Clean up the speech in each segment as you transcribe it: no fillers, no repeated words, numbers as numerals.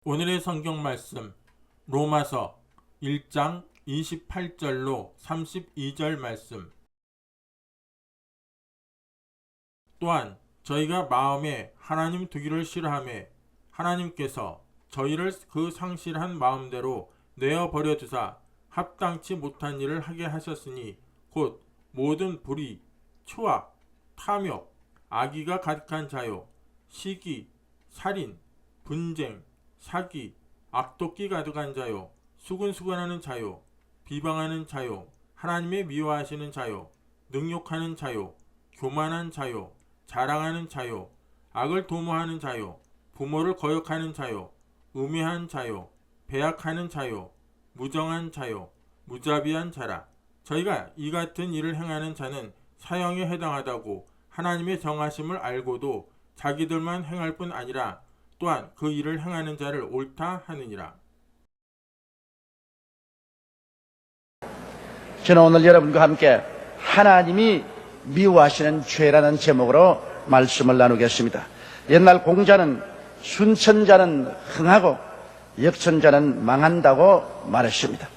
오늘의 성경 말씀 로마서 1장 28절로 32절 말씀. 또한 저희가 마음에 하나님 두기를 싫어하매 하나님께서 저희를 그 상실한 마음대로 내어버려 두사 합당치 못한 일을 하게 하셨으니 곧 모든 불의, 추악, 탐욕, 악의가 가득한 자요, 시기, 살인, 분쟁, 사기, 악독기 가득한 자요, 수근수근하는 자요, 비방하는 자요, 하나님의 미워하시는 자요, 능욕하는 자요, 교만한 자요, 자랑하는 자요, 악을 도모하는 자요, 부모를 거역하는 자요, 음해한 자요, 배약하는 자요, 무정한 자요, 무자비한 자라. 저희가 이 같은 일을 행하는 자는 사형에 해당하다고 하나님의 정하심을 알고도 자기들만 행할 뿐 아니라 또한 그 일을 행하는 자를 옳다 하느니라. 저는 오늘 여러분과 함께 하나님이 미워하시는 죄라는 제목으로 말씀을 나누겠습니다. 옛날 공자는 순천자는 흥하고 역천자는 망한다고 말했습니다.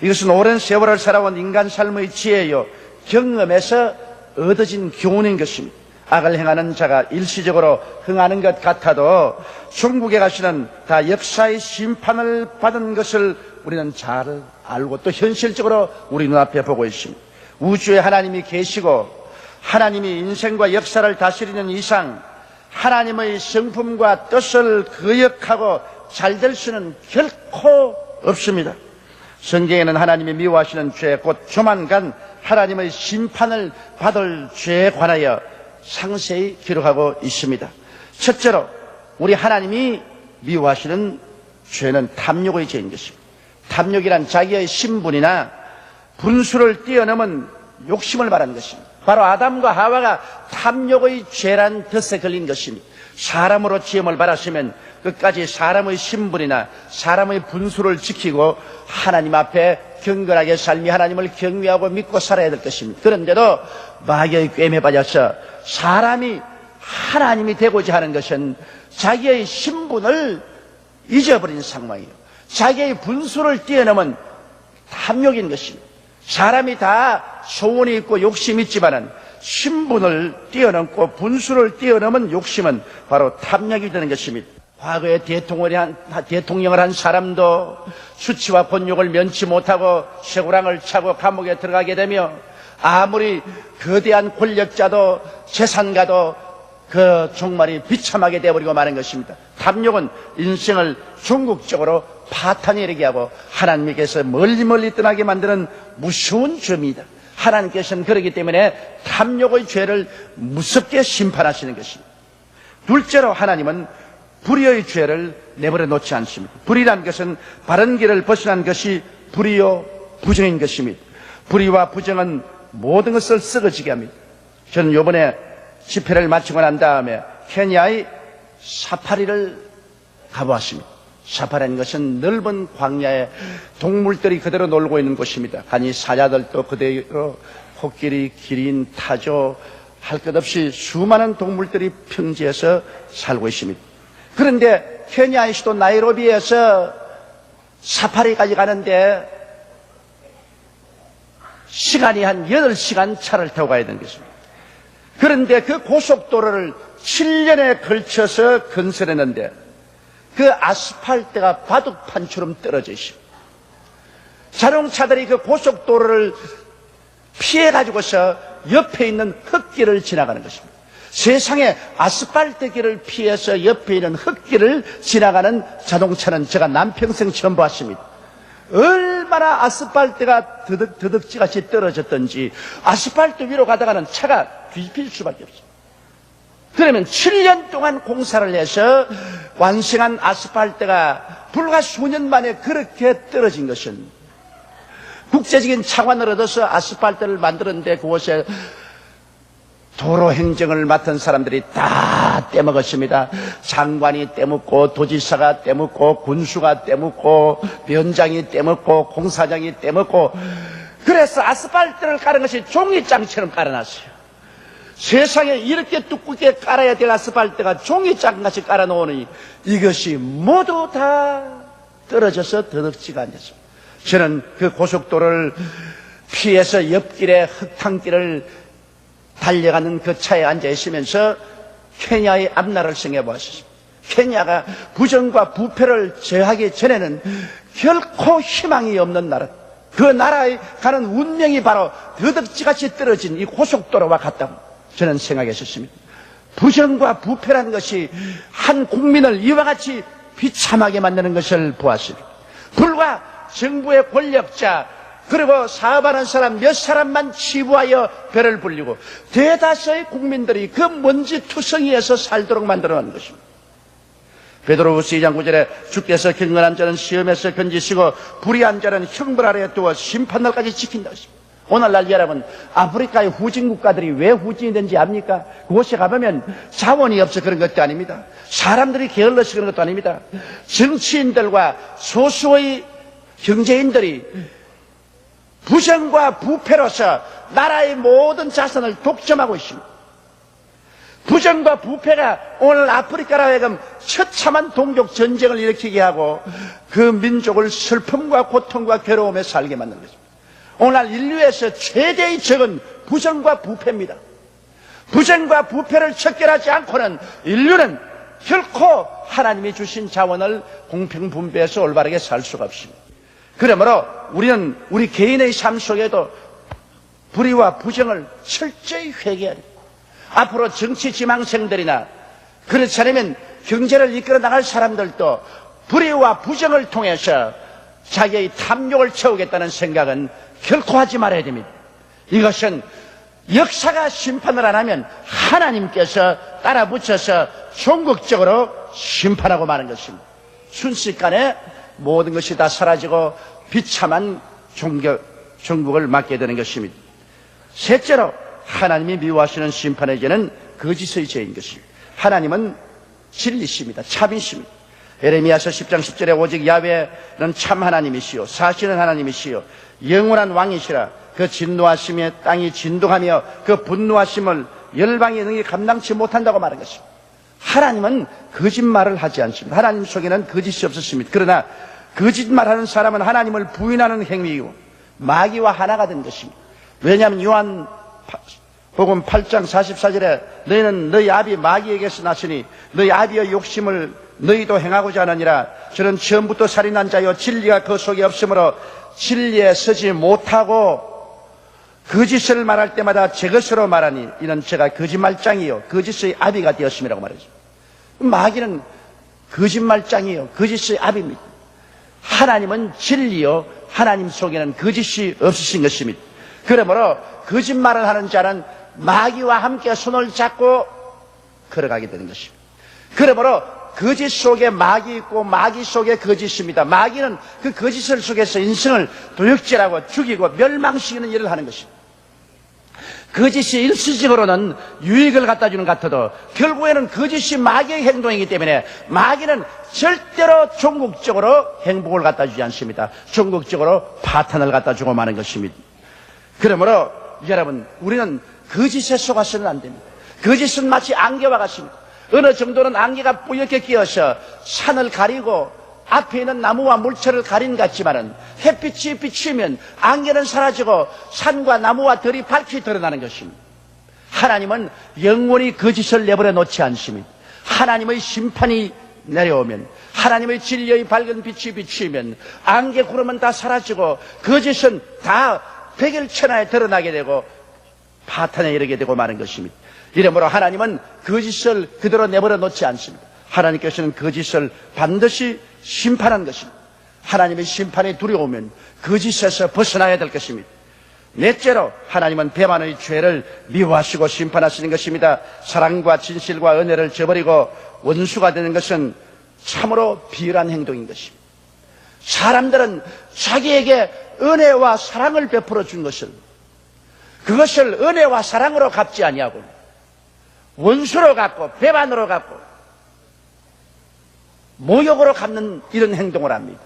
이것은 오랜 세월을 살아온 인간 삶의 지혜요, 경험에서 얻어진 교훈인 것입니다. 악을 행하는 자가 일시적으로 흥하는 것 같아도 중국에 가시는 다 역사의 심판을 받은 것을 우리는 잘 알고 또 현실적으로 우리 눈앞에 보고 있습니다. 우주에 하나님이 계시고 하나님이 인생과 역사를 다스리는 이상 하나님의 성품과 뜻을 거역하고 잘될 수는 결코 없습니다. 성경에는 하나님이 미워하시는 죄, 곧 조만간 하나님의 심판을 받을 죄에 관하여 상세히 기록하고 있습니다. 첫째로 우리 하나님이 미워하시는 죄는 탐욕의 죄인 것입니다. 탐욕이란 자기의 신분이나 분수를 뛰어넘은 욕심을 말하는 것입니다. 바로 아담과 하와가 탐욕의 죄란 덫에 걸린 것입니다. 사람으로 지음을 받았으면 끝까지 사람의 신분이나 사람의 분수를 지키고 하나님 앞에 경건하게 삶이 하나님을 경외하고 믿고 살아야 될 것입니다. 그런데도 마귀의 꿰매 빠져서 사람이 하나님이 되고자 하는 것은 자기의 신분을 잊어버린 상황이에요. 자기의 분수를 뛰어넘은 탐욕인 것입니다. 사람이 다 소원이 있고 욕심이 있지만은 신분을 뛰어넘고 분수를 뛰어넘은 욕심은 바로 탐욕이 되는 것입니다. 과거에 대통령을 한 사람도 수치와 곤욕을 면치 못하고 쇠고랑을 차고 감옥에 들어가게 되며 아무리 거대한 권력자도 재산가도 그 종말이 비참하게 되어버리고 마는 것입니다. 탐욕은 인생을 궁극적으로 파탄에 이르게 하고 하나님께서 멀리 떠나게 만드는 무서운 죄입니다. 하나님께서는 그렇기 때문에 탐욕의 죄를 무섭게 심판하시는 것입니다. 둘째로 하나님은 불의의 죄를 내버려 놓지 않습니다. 불의란 것은 바른 길을 벗어난 것이 불의요 부정인 것입니다. 불의와 부정은 모든 것을 썩어지게 합니다. 저는 이번에 집회를 마치고 난 다음에 케냐의 사파리를 가보았습니다. 사파리라는 것은 넓은 광야에 동물들이 그대로 놀고 있는 곳입니다. 아니 사자들도 그대로 코끼리, 기린, 타조 할 것 없이 수많은 동물들이 평지에서 살고 있습니다. 그런데 케냐의 수도 나이로비에서 사파리까지 가는데 시간이 한 8시간 차를 타고 가야 되는 것입니다. 그런데 그 고속도로를 7년에 걸쳐서 건설했는데 그 아스팔트가 바둑판처럼 떨어져 있습니다. 자동차들이 그 고속도로를 피해가지고서 옆에 있는 흙길을 지나가는 것입니다. 세상에 아스팔트 길을 피해서 옆에 있는 흙길을 지나가는 자동차는 제가 남평생 처음 봤습니다. 얼마나 아스팔트가 더덕지같이 떨어졌던지 아스팔트 위로 가다가는 차가 뒤집힐 수밖에 없습니다. 그러면 7년 동안 공사를 해서 완성한 아스팔트가 불과 수년 만에 그렇게 떨어진 것은 국제적인 차관을 얻어서 아스팔트를 만들었는데 그곳에 도로 행정을 맡은 사람들이 다 떼먹었습니다. 장관이 떼먹고 도지사가 떼먹고 군수가 떼먹고 위원장이 떼먹고 공사장이 떼먹고 그래서 아스팔트를 깔은 것이 종이장처럼 깔아놨어요. 세상에 이렇게 두껍게 깔아야 될 아스팔트가 종이장같이 깔아놓으니 이것이 모두 다 떨어져서 더덕지가 앉았습니다. 저는 그 고속도로를 피해서 옆길에 흙탕길을 달려가는 그 차에 앉아 있으면서 케냐의 앞날을 생각해 보았습니다. 케냐가 부정과 부패를 제하기 전에는 결코 희망이 없는 나라, 그 나라에 가는 운명이 바로 더덕지같이 떨어진 이 고속도로와 같다고 저는 생각했었습니다. 부정과 부패라는 것이 한 국민을 이와 같이 비참하게 만드는 것을 보았습니다. 불과 정부의 권력자 그리고 사업하는 사람 몇 사람만 치부하여 배를 불리고 대다수의 국민들이 그 먼지 투성이에서 살도록 만들어놓은 것입니다. 베드로후서 2장 9절에 주께서 경건한 자는 시험에서 건지시고 불의한 자는 형벌 아래에 두어 심판날까지 지킨다 했습니다. 오늘날 여러분, 아프리카의 후진 국가들이 왜 후진이 된지 압니까? 그곳에 가보면 자원이 없어 그런 것도 아닙니다. 사람들이 게을러서 그런 것도 아닙니다. 정치인들과 소수의 경제인들이 부정과 부패로서 나라의 모든 자산을 독점하고 있습니다. 부정과 부패가 오늘 아프리카라 하여금 처참한 동족 전쟁을 일으키게 하고 그 민족을 슬픔과 고통과 괴로움에 살게 만드는 것입니다. 오늘날 인류에서 최대의 적은 부정과 부패입니다. 부정과 부패를 척결하지 않고는 인류는 결코 하나님이 주신 자원을 공평 분배해서 올바르게 살 수가 없습니다. 그러므로 우리는 우리 개인의 삶 속에도 불의와 부정을 철저히 회개해야 됩니다. 앞으로 정치 지망생들이나 그렇지 않으면 경제를 이끌어 나갈 사람들도 불의와 부정을 통해서 자기의 탐욕을 채우겠다는 생각은 결코 하지 말아야 됩니다. 이것은 역사가 심판을 안 하면 하나님께서 따라 붙여서 종국적으로 심판하고 마는 것입니다. 순식간에 모든 것이 다 사라지고 비참한 종국을 맞게 되는 것입니다. 셋째로 하나님이 미워하시는 심판의 죄는 거짓의 죄인 것입니다. 하나님은 진리십니다. 참이십니다. 에레미야서 10장 10절에 오직 야훼는 참 하나님이시요 사실은 하나님이시요 영원한 왕이시라. 그 진노하심에 땅이 진동하며 그 분노하심을 열방이 능히 감당치 못한다고 말한 것입니다. 하나님은 거짓말을 하지 않습니다. 하나님 속에는 거짓이 없었습니다. 그러나 거짓말하는 사람은 하나님을 부인하는 행위이고 마귀와 하나가 된 것입니다. 왜냐하면 요한복음 8장 44절에 너희는 너희 아비 마귀에게서 났으니 너희 아비의 욕심을 너희도 행하고자 하느니라. 저는 처음부터 살인한 자요 진리가 그 속에 없으므로 진리에 서지 못하고 거짓을 말할 때마다 제 것으로 말하니 이는 제가 거짓말장이요 거짓의 아비가 되었음이라고 말했죠. 마귀는 거짓말장이요 거짓의 아비입니다. 하나님은 진리요 하나님 속에는 거짓이 없으신 것입니다. 그러므로 거짓말을 하는 자는 마귀와 함께 손을 잡고 걸어가게 되는 것입니다. 그러므로 거짓 속에 마귀 있고 마귀 속에 거짓입니다. 마귀는 그 거짓을 속에서 인생을 도역질하고 죽이고 멸망시키는 일을 하는 것입니다. 거짓이 일시적으로는 유익을 갖다 주는 것 같아도 결국에는 거짓이 마귀의 행동이기 때문에 마귀는 절대로 종국적으로 행복을 갖다 주지 않습니다. 종국적으로 파탄을 갖다 주고 마는 것입니다. 그러므로 여러분, 우리는 거짓에 속아서는 안 됩니다. 거짓은 마치 안개와 같습니다. 어느 정도는 안개가 뿌옇게 끼어서 산을 가리고 앞에 있는 나무와 물체를 가린 것 같지만은 햇빛이 비치면 안개는 사라지고 산과 나무와 들이 밝히 드러나는 것입니다. 하나님은 영원히 거짓을 내버려 놓지 않습니다. 하나님의 심판이 내려오면 하나님의 진리의 밝은 빛이 비치면 안개 구름은 다 사라지고 거짓은 다 백일천하에 드러나게 되고 파탄에 이르게 되고 마는 것입니다. 이러므로 하나님은 거짓을 그대로 내버려 놓지 않습니다. 하나님께서는 거짓을 반드시 심판한 것입니다. 하나님의 심판이 두려우면 거짓에서 벗어나야 될 것입니다. 넷째로 하나님은 배반의 죄를 미워하시고 심판하시는 것입니다. 사랑과 진실과 은혜를 저버리고 원수가 되는 것은 참으로 비열한 행동인 것입니다. 사람들은 자기에게 은혜와 사랑을 베풀어 준 것을 그것을 은혜와 사랑으로 갚지 아니하고 원수로 갚고 배반으로 갚고 모욕으로 갚는 이런 행동을 합니다.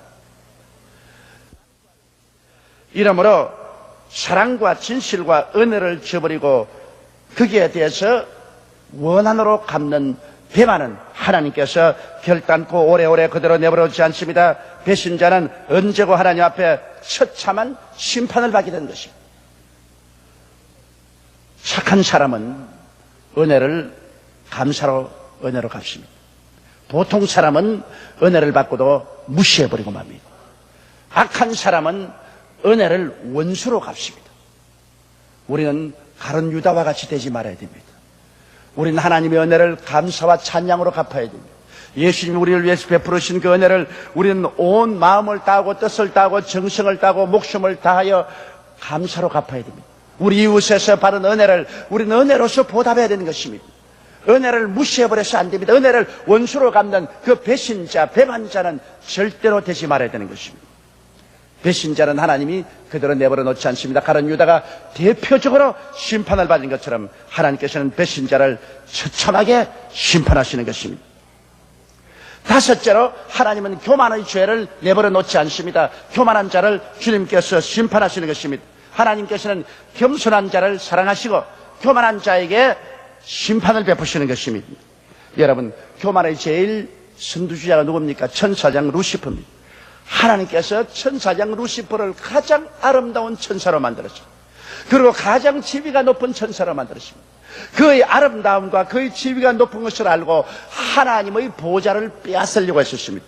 이러므로 사랑과 진실과 은혜를 저버리고 거기에 대해서 원한으로 갚는 배만은 하나님께서 결단코 오래오래 그대로 내버려두지 않습니다. 배신자는 언제고 하나님 앞에 처참한 심판을 받게 되는 것입니다. 착한 사람은 은혜를 감사로 은혜로 갚습니다. 보통 사람은 은혜를 받고도 무시해버리고 맙니다. 악한 사람은 은혜를 원수로 갚습니다. 우리는 가룟 유다와 같이 되지 말아야 됩니다. 우리는 하나님의 은혜를 감사와 찬양으로 갚아야 됩니다. 예수님이 우리를 위해서 베풀으신 그 은혜를 우리는 온 마음을 다하고 뜻을 다하고 정성을 다하고 목숨을 다하여 감사로 갚아야 됩니다. 우리 이웃에서 받은 은혜를 우리는 은혜로서 보답해야 되는 것입니다. 은혜를 무시해버려서 안 됩니다. 은혜를 원수로 갚는 그 배신자, 배반자는 절대로 되지 말아야 되는 것입니다. 배신자는 하나님이 그대로 내버려 놓지 않습니다. 가룟 유다가 대표적으로 심판을 받은 것처럼 하나님께서는 배신자를 처참하게 심판하시는 것입니다. 다섯째로 하나님은 교만의 죄를 내버려 놓지 않습니다. 교만한 자를 주님께서 심판하시는 것입니다. 하나님께서는 겸손한 자를 사랑하시고 교만한 자에게 심판을 베푸시는 것입니다. 여러분, 교만의 제일 선두주자가 누굽니까? 천사장 루시퍼입니다. 하나님께서 천사장 루시퍼를 가장 아름다운 천사로 만들었습니다. 그리고 가장 지위가 높은 천사로 만들었습니다. 그의 아름다움과 그의 지위가 높은 것을 알고 하나님의 보좌를 빼앗으려고 했었습니다.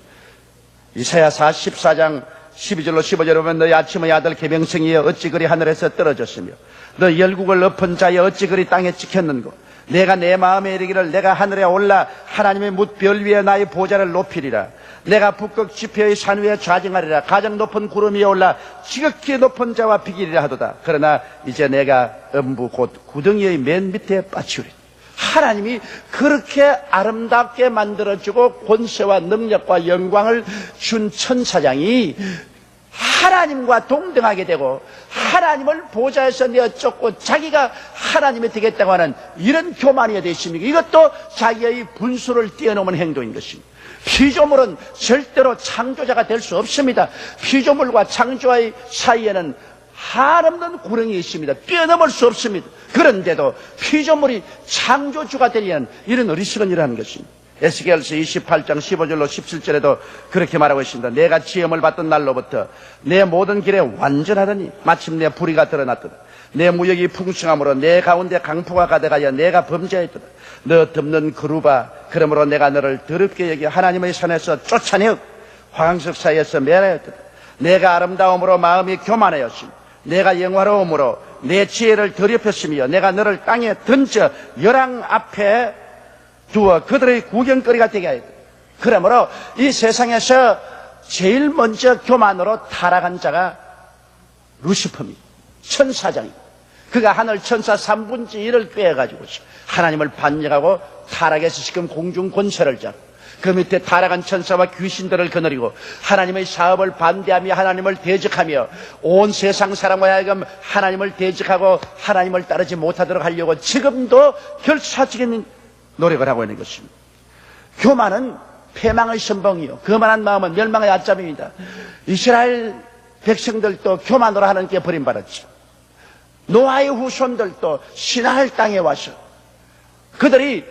이사야서 14장 12절로 15절에 보면 너희 아침의 아들 계명성이여 어찌 그리 하늘에서 떨어졌으며 너 열국을 엎은 자여 어찌 그리 땅에 찍혔는고 내가 내 마음에 이르기를 내가 하늘에 올라 하나님의 뭇별 위에 나의 보좌를 높이리라. 내가 북극 지표의 산 위에 좌정하리라. 가장 높은 구름 위에 올라 지극히 높은 자와 비기리라 하도다. 그러나 이제 내가 음부 곧 구덩이의 맨 밑에 빠치우리. 하나님이 그렇게 아름답게 만들어주고 권세와 능력과 영광을 준 천사장이 하나님과 동등하게 되고 하나님을 보좌에서 내어 쫓고 자기가 하나님이 되겠다고 하는 이런 교만이 되십니까? 이것도 자기의 분수를 뛰어넘은 행동인 것입니다. 피조물은 절대로 창조자가 될 수 없습니다. 피조물과 창조의 사이에는 한없는 구렁이 있습니다. 뛰어넘을 수 없습니다. 그런데도 피조물이 창조주가 되려는 이런 어리석은 일을 하는 것입니다. 에스겔서 28장 15절로 17절에도 그렇게 말하고 있습니다. 내가 지음을 받던 날로부터 내 모든 길에 완전하더니 마침내 불의가 드러났더라. 내 무역이 풍성함으로 내 가운데 강포가 가득하여 내가 범죄했더라. 너 덮는 그루바 그러므로 내가 너를 더럽게 여겨 하나님의 산에서 쫓아내어 화강석 사이에서 멸하였더라. 내가 아름다움으로 마음이 교만하였으며 내가 영화로움으로 내 지혜를 더럽혔으며 내가 너를 땅에 던져 열왕 앞에 두어 그들의 구경거리가 되게 하였다. 그러므로 이 세상에서 제일 먼저 교만으로 타락한 자가 루시퍼입니다. 천사장입니다. 그가 하늘 천사 3분의 1을 꿰어가지고 하나님을 반역하고 타락해서 지금 공중 권세를 잡고 그 밑에 타락한 천사와 귀신들을 거느리고 하나님의 사업을 반대하며 하나님을 대적하며 온 세상 사람과 하여금 하나님을 대적하고 하나님을 따르지 못하도록 하려고 지금도 결사적인 노력을 하고 있는 것입니다. 교만은 패망의 선봉이요 거만한 마음은 멸망의 아점입니다. 이스라엘 백성들도 교만으로 하나님께 버림받았죠. 노아의 후손들도 시나할 땅에 와서 그들이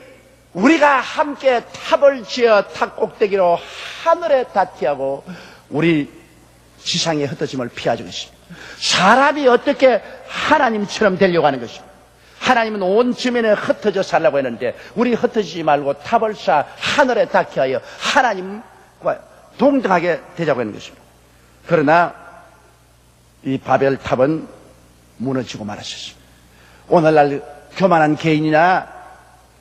우리가 함께 탑을 지어 탑 꼭대기로 하늘에 닿티하고 우리 지상의 흩어짐을 피하자고 했습니다. 사람이 어떻게 하나님처럼 되려고 하는 것입니다. 하나님은 온 지면에 흩어져 살라고 했는데 우리 흩어지지 말고 탑을 쌓아 하늘에 닿게 하여 하나님과 동등하게 되자고 하는 것입니다. 그러나 이 바벨 탑은 무너지고 말았습니다. 오늘날 교만한 개인이나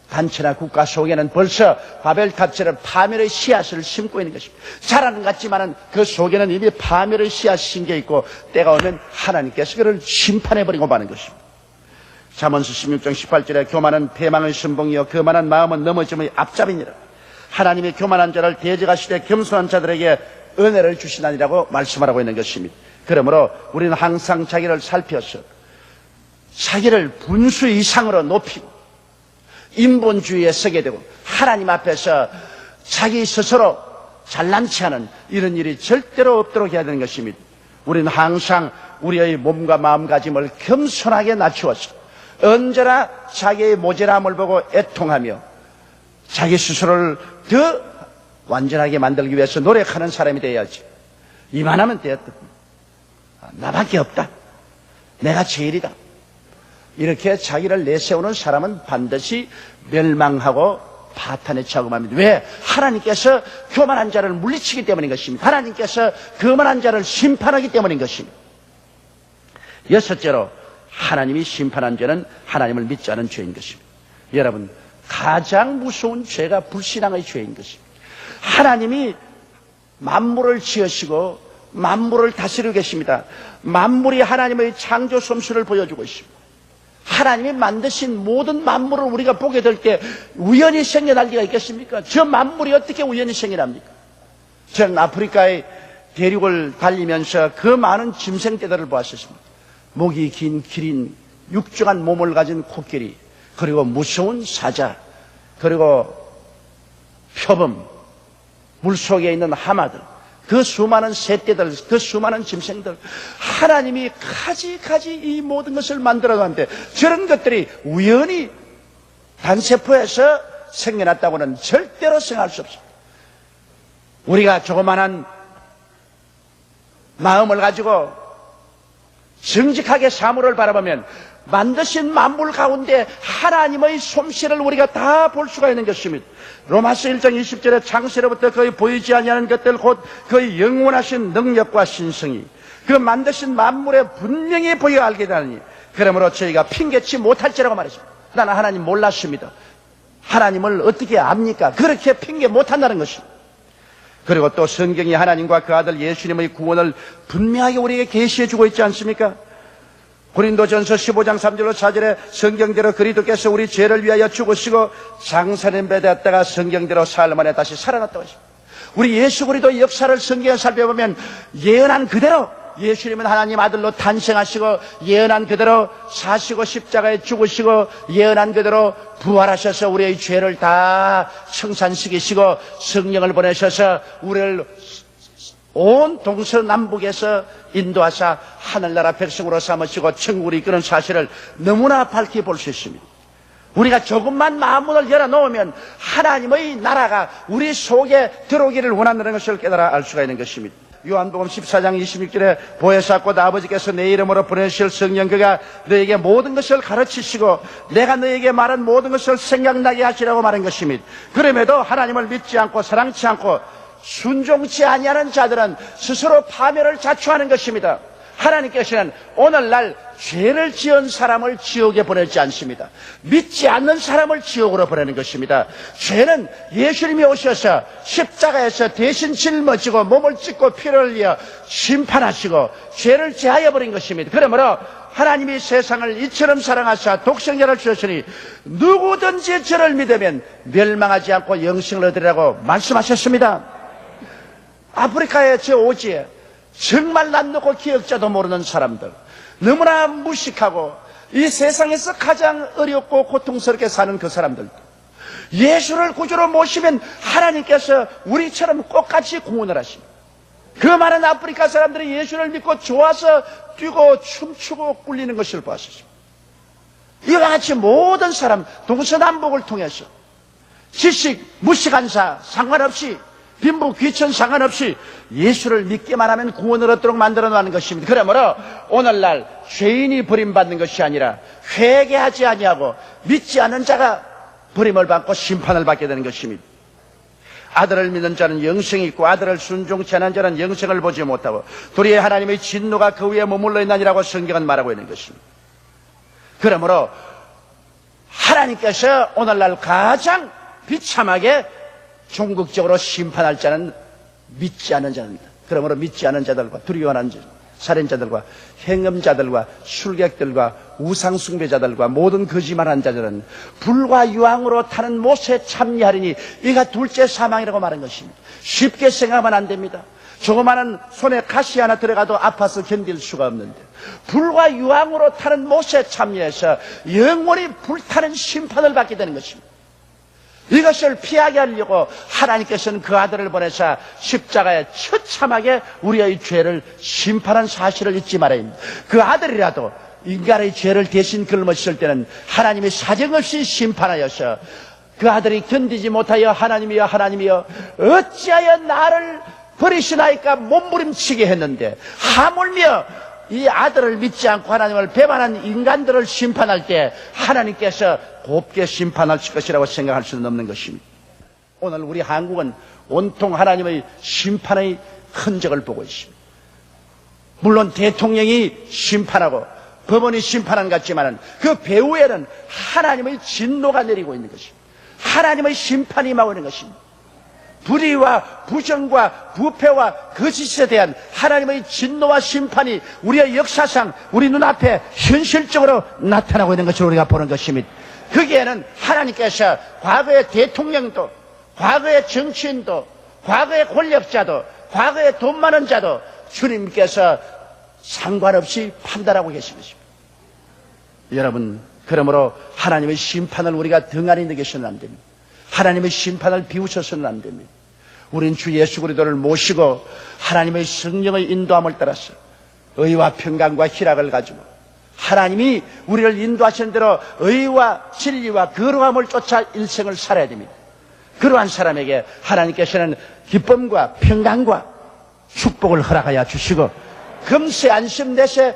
단체나 국가 속에는 벌써 바벨탑처럼 파멸의 씨앗을 심고 있는 것입니다. 자라는 것 같지만은 그 속에는 이미 파멸의 씨앗이 심겨 있고 때가 오면 하나님께서 그를 심판해버리고 마는 것입니다. 잠언서 16장 18절에 교만은 패망의 선봉이요 거만한 마음은 넘어짐의 앞잡이니라. 하나님의 교만한 자를 대적하시되 겸손한 자들에게 은혜를 주시나니라고 말씀하라고 있는 것입니다. 그러므로 우리는 항상 자기를 살펴서 자기를 분수 이상으로 높이고 인본주의에 서게 되고 하나님 앞에서 자기 스스로 잘난 체하는 이런 일이 절대로 없도록 해야 되는 것입니다. 우리는 항상 우리의 몸과 마음가짐을 겸손하게 낮추어서 언제나 자기의 모자람을 보고 애통하며 자기 스스로를 더 완전하게 만들기 위해서 노력하는 사람이 돼야지. 이만하면 되었다. 나밖에 없다. 내가 제일이다. 이렇게 자기를 내세우는 사람은 반드시 멸망하고 파탄에 처금합니다. 왜? 하나님께서 교만한 자를 물리치기 때문인 것입니다. 하나님께서 교만한 자를 심판하기 때문인 것입니다. 여섯째로 하나님이 심판한 죄는 하나님을 믿지 않은 죄인 것입니다. 여러분, 가장 무서운 죄가 불신앙의 죄인 것입니다. 하나님이 만물을 지으시고 만물을 다스리고 계십니다. 만물이 하나님의 창조 솜씨를 보여주고 있습니다. 하나님이 만드신 모든 만물을 우리가 보게 될 때 우연히 생겨날 리가 있겠습니까? 저 만물이 어떻게 우연히 생겨납니까? 저는 아프리카의 대륙을 달리면서 그 많은 짐승떼들을 보았습니다. 목이 긴 기린, 육중한 몸을 가진 코끼리, 그리고 무서운 사자, 그리고 표범, 물속에 있는 하마들, 그 수많은 새떼들, 그 수많은 짐승들, 하나님이 가지가지 이 모든 것을 만들어놨는데 저런 것들이 우연히 단세포에서 생겨났다고는 절대로 생각할 수 없습니다. 우리가 조그마한 마음을 가지고 정직하게 사물을 바라보면 만드신 만물 가운데 하나님의 솜씨를 우리가 다 볼 수가 있는 것입니다. 로마서 1장 20절에 창세로부터 거의 보이지 아니하는 것들 곧 그의 영원하신 능력과 신성이 그 만드신 만물에 분명히 보여 알게 되니 그러므로 저희가 핑계치 못할지라고 말했습니다. 나는 하나님 몰랐습니다. 하나님을 어떻게 압니까? 그렇게 핑계 못한다는 것입니다. 그리고 또 성경이 하나님과 그 아들 예수님의 구원을 분명하게 우리에게 계시해 주고 있지 않습니까? 고린도전서 15장 3절로 4절에 성경대로 그리스도께서 우리 죄를 위하여 죽으시고 장사된 배 되었다가 성경대로 사흘 만에 다시 살아났다고 하십니다. 우리 예수 그리스도의 역사를 성경에 살펴보면 예언한 그대로 예수님은 하나님 아들로 탄생하시고 예언한 그대로 사시고 십자가에 죽으시고 예언한 그대로 부활하셔서 우리의 죄를 다 청산시키시고 성령을 보내셔서 우리를 온 동서남북에서 인도하사 하늘나라 백성으로 삼으시고 천국을 이끄는 사실을 너무나 밝히 볼 수 있습니다. 우리가 조금만 마음문을 열어놓으면 하나님의 나라가 우리 속에 들어오기를 원한다는 것을 깨달아 알 수가 있는 것입니다. 요한복음 14장 26절에 보혜사 곧 아버지께서 내 이름으로 보내실 성령 그가 너에게 모든 것을 가르치시고 내가 너에게 말한 모든 것을 생각나게 하시라고 말한 것입니다. 그럼에도 하나님을 믿지 않고 사랑치 않고 순종치 아니하는 자들은 스스로 파멸을 자초하는 것입니다. 하나님께서는 오늘날 죄를 지은 사람을 지옥에 보내지 않습니다. 믿지 않는 사람을 지옥으로 보내는 것입니다. 죄는 예수님이 오셔서 십자가에서 대신 짊어지고 몸을 찢고 피를 흘려 심판하시고 죄를 제하여 버린 것입니다. 그러므로 하나님이 세상을 이처럼 사랑하사 독생자를 주셨으니 누구든지 저를 믿으면 멸망하지 않고 영생을 얻으리라고 말씀하셨습니다. 아프리카의 저 오지에 정말 난 놓고 기억자도 모르는 사람들, 너무나 무식하고 이 세상에서 가장 어렵고 고통스럽게 사는 그 사람들, 예수를 구주로 모시면 하나님께서 우리처럼 똑같이 구원을 하십니다. 그 많은 아프리카 사람들이 예수를 믿고 좋아서 뛰고 춤추고 꿀리는 것을 보았습니다. 이와 같이 모든 사람 동서남북을 통해서 지식, 무식한사 상관없이 빈부 귀천 상관없이 예수를 믿기만 하면 구원을 얻도록 만들어 놓는 것입니다. 그러므로 오늘날 죄인이 버림받는 것이 아니라 회개하지 아니하고 믿지 않는 자가 버림을 받고 심판을 받게 되는 것입니다. 아들을 믿는 자는 영생이 있고 아들을 순종치 않은 자는 영생을 보지 못하고 도리어 하나님의 진노가 그 위에 머물러 있나니라고 성경은 말하고 있는 것입니다. 그러므로 하나님께서 오늘날 가장 비참하게 종국적으로 심판할 자는 믿지 않는 자입니다. 그러므로 믿지 않는 자들과 두려워하는 자, 살인자들과 행음자들과 술객들과 우상숭배자들과 모든 거짓말하는 자들은 불과 유황으로 타는 못에 참여하리니 이가 둘째 사망이라고 말한 것입니다. 쉽게 생각하면 안 됩니다. 조그마한 손에 가시 하나 들어가도 아파서 견딜 수가 없는데 불과 유황으로 타는 못에 참여해서 영원히 불타는 심판을 받게 되는 것입니다. 이것을 피하게 하려고 하나님께서는 그 아들을 보내사 십자가에 처참하게 우리의 죄를 심판한 사실을 잊지 말아야 합니다. 그 아들이라도 인간의 죄를 대신 걸머실 때는 하나님이 사정없이 심판하여서 그 아들이 견디지 못하여 하나님이여 하나님이여 어찌하여 나를 버리시나이까 몸부림치게 했는데 하물며 이 아들을 믿지 않고 하나님을 배반한 인간들을 심판할 때 하나님께서 곱게 심판하실 것이라고 생각할 수는 없는 것입니다. 오늘 우리 한국은 온통 하나님의 심판의 흔적을 보고 있습니다. 물론 대통령이 심판하고 법원이 심판한 것 같지만 그 배후에는 하나님의 진노가 내리고 있는 것입니다. 하나님의 심판이 임하고 있는 것입니다. 불의와 부정과 부패와 거짓에 대한 하나님의 진노와 심판이 우리의 역사상 우리 눈앞에 현실적으로 나타나고 있는 것을 우리가 보는 것입니다. 거기에는 하나님께서 과거의 대통령도, 과거의 정치인도, 과거의 권력자도, 과거의 돈 많은 자도 주님께서 상관없이 판단하고 계신 것입니다. 여러분, 그러므로 하나님의 심판을 우리가 등한히 여겨서는 안 됩니다. 하나님의 심판을 비웃어서는 안 됩니다. 우린 주 예수 그리스도를 모시고 하나님의 성령의 인도함을 따라서 의와 평강과 희락을 가지고 하나님이 우리를 인도하시는 대로 의와 진리와 거룩함을 쫓아 일생을 살아야 됩니다. 그러한 사람에게 하나님께서는 기쁨과 평강과 축복을 허락하여 주시고 금세 안심 내세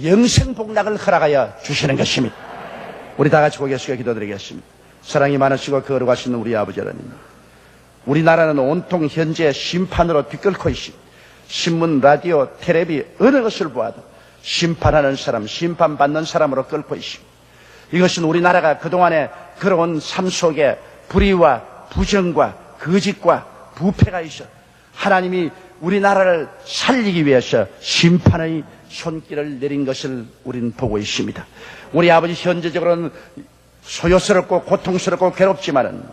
영생 복락을 허락하여 주시는 것입니다. 우리 다 같이 고개 숙여 기도드리겠습니다. 사랑이 많으시고 거룩하신 우리 아버지 하나님, 우리나라는 온통 현재 심판으로 뒤끓고 있습니다. 신문, 라디오, 텔레비 어느 것을 보아도 심판하는 사람, 심판받는 사람으로 끓고 있습니다. 이것은 우리나라가 그동안에 걸어온 삶 속에 불의와 부정과 거짓과 부패가 있어 하나님이 우리나라를 살리기 위해서 심판의 손길을 내린 것을 우리는 보고 있습니다. 우리 아버지 현재적으로는 소요스럽고 고통스럽고 괴롭지만은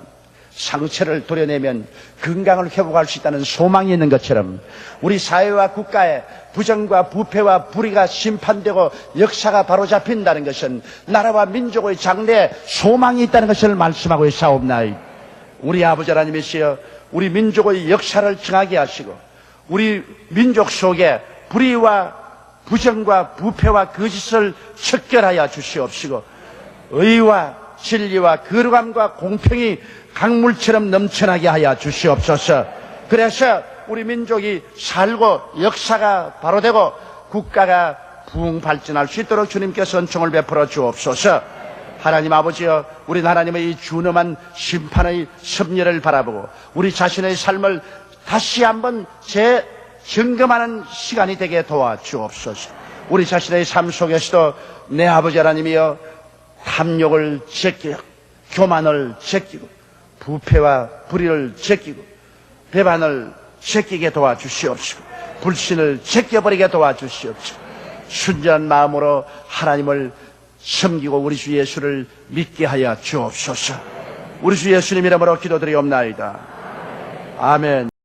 상처를 도려내면 건강을 회복할 수 있다는 소망이 있는 것처럼 우리 사회와 국가의 부정과 부패와 불의가 심판되고 역사가 바로잡힌다는 것은 나라와 민족의 장래에 소망이 있다는 것을 말씀하고 있사옵나이다. 우리 아버지 하나님이시여 우리 민족의 역사를 정하게 하시고 우리 민족 속에 불의와 부정과 부패와 거짓을 척결하여 주시옵시고 의와 진리와 거룩함과 공평이 강물처럼 넘쳐나게 하여 주시옵소서. 그래서 우리 민족이 살고 역사가 바로 되고 국가가 부흥 발전할 수 있도록 주님께서 은총을 베풀어 주옵소서. 하나님 아버지여, 우리 하나님의 이 준엄한 심판의 섭리를 바라보고 우리 자신의 삶을 다시 한번 재점검하는 시간이 되게 도와주옵소서. 우리 자신의 삶 속에서도 내 아버지 하나님이여 탐욕을 제끼고 교만을 제끼고 부패와 불의를 제끼고 배반을 제끼게 도와주시옵시고 불신을 제껴버리게 도와주시옵시고 순전한 마음으로 하나님을 섬기고 우리 주 예수를 믿게 하여 주옵소서. 우리 주 예수님 이름으로 기도드리옵나이다. 아멘.